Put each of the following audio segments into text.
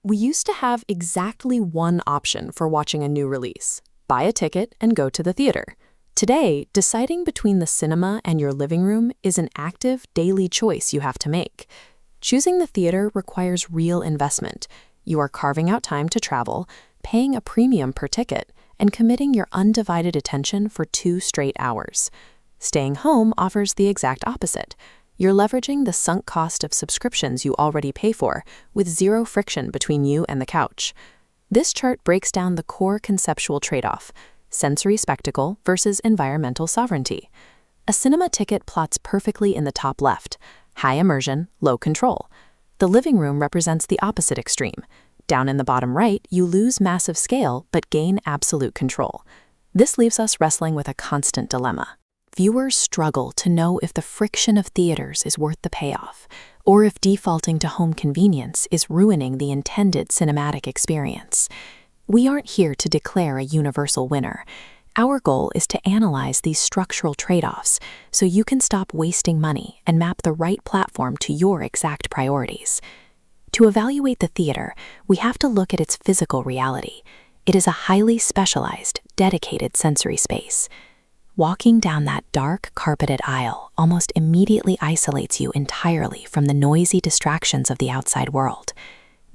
We used to have exactly one option for watching a new release: buy a ticket and go to the theater. Today, deciding between the cinema and your living room is an active, daily choice you have to make. Choosing the theater requires real investment. You are carving out time to travel, paying a premium per ticket, and committing your undivided attention for 2 straight hours. Staying home offers the exact opposite. You're leveraging the sunk cost of subscriptions you already pay for, with zero friction between you and the couch. This chart breaks down the core conceptual trade-off: sensory spectacle versus environmental sovereignty. A cinema ticket plots perfectly in the top left: high immersion, low control. The living room represents the opposite extreme. Down in the bottom right, you lose massive scale but gain absolute control. This leaves us wrestling with a constant dilemma. Viewers struggle to know if the friction of theaters is worth the payoff, or if defaulting to home convenience is ruining the intended cinematic experience. We aren't here to declare a universal winner. Our goal is to analyze these structural trade-offs so you can stop wasting money and map the right platform to your exact priorities. To evaluate the theater, we have to look at its physical reality. It is a highly specialized, dedicated sensory space. Walking down that dark, carpeted aisle almost immediately isolates you entirely from the noisy distractions of the outside world.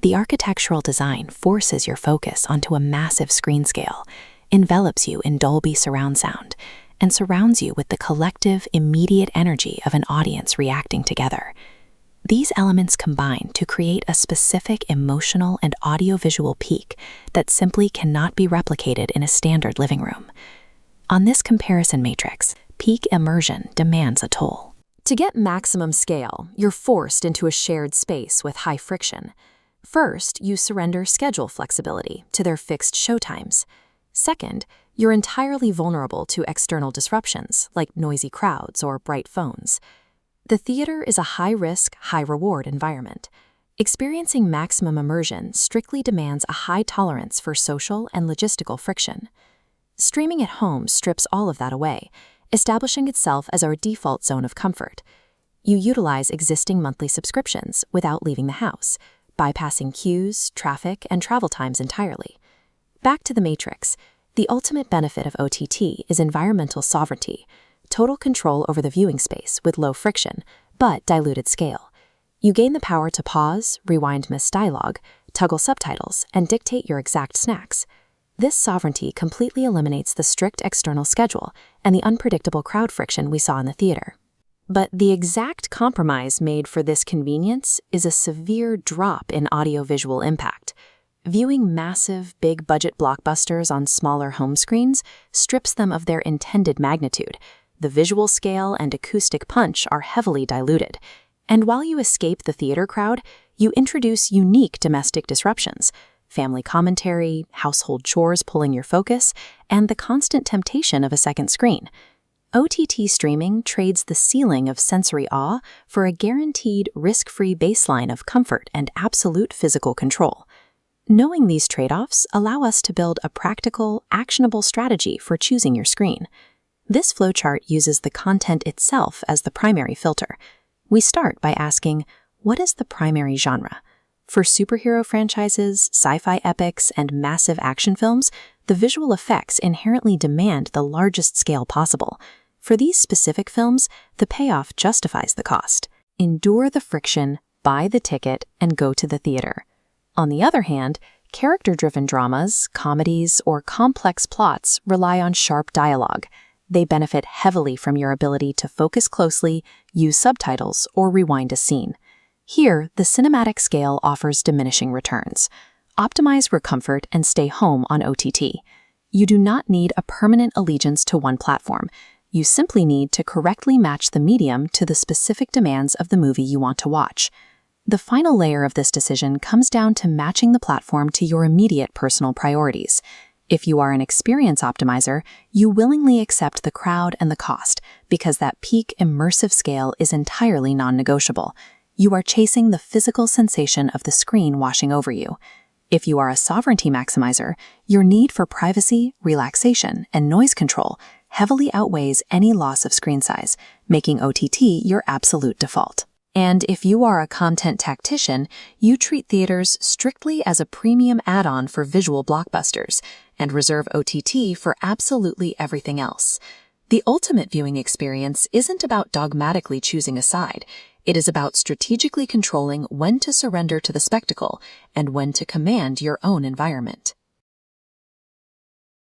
The architectural design forces your focus onto a massive screen scale, envelops you in Dolby surround sound, and surrounds you with the collective, immediate energy of an audience reacting together. These elements combine to create a specific emotional and audiovisual peak that simply cannot be replicated in a standard living room. On this comparison matrix, peak immersion demands a toll. To get maximum scale, you're forced into a shared space with high friction. First, you surrender schedule flexibility to their fixed showtimes. Second, you're entirely vulnerable to external disruptions like noisy crowds or bright phones. The theater is a high-risk, high-reward environment. Experiencing maximum immersion strictly demands a high tolerance for social and logistical friction. Streaming at home strips all of that away, establishing itself as our default zone of comfort. You utilize existing monthly subscriptions without leaving the house, bypassing queues, traffic, and travel times entirely. Back to the matrix, the ultimate benefit of OTT is environmental sovereignty, total control over the viewing space with low friction, but diluted scale. You gain the power to pause, rewind missed dialogue, toggle subtitles, and dictate your exact snacks. This sovereignty completely eliminates the strict external schedule and the unpredictable crowd friction we saw in the theater. But the exact compromise made for this convenience is a severe drop in audiovisual impact. Viewing massive, big-budget blockbusters on smaller home screens strips them of their intended magnitude. The visual scale and acoustic punch are heavily diluted. And while you escape the theater crowd, you introduce unique domestic disruptions: family commentary, household chores pulling your focus, and the constant temptation of a second screen. OTT streaming trades the ceiling of sensory awe for a guaranteed, risk-free baseline of comfort and absolute physical control. Knowing these trade-offs allow us to build a practical, actionable strategy for choosing your screen. This flowchart uses the content itself as the primary filter. We start by asking, what is the primary genre? For superhero franchises, sci-fi epics, and massive action films, the visual effects inherently demand the largest scale possible. For these specific films, the payoff justifies the cost. Endure the friction, buy the ticket, and go to the theater. On the other hand, character-driven dramas, comedies, or complex plots rely on sharp dialogue. They benefit heavily from your ability to focus closely, use subtitles, or rewind a scene. Here, the cinematic scale offers diminishing returns. Optimize for comfort and stay home on OTT. You do not need a permanent allegiance to one platform. You simply need to correctly match the medium to the specific demands of the movie you want to watch. The final layer of this decision comes down to matching the platform to your immediate personal priorities. If you are an experience optimizer, you willingly accept the crowd and the cost because that peak immersive scale is entirely non-negotiable. You are chasing the physical sensation of the screen washing over you. If you are a sovereignty maximizer, your need for privacy, relaxation, and noise control heavily outweighs any loss of screen size, making OTT your absolute default. And if you are a content tactician, you treat theaters strictly as a premium add-on for visual blockbusters and reserve OTT for absolutely everything else. The ultimate viewing experience isn't about dogmatically choosing a side. It is about strategically controlling when to surrender to the spectacle and when to command your own environment.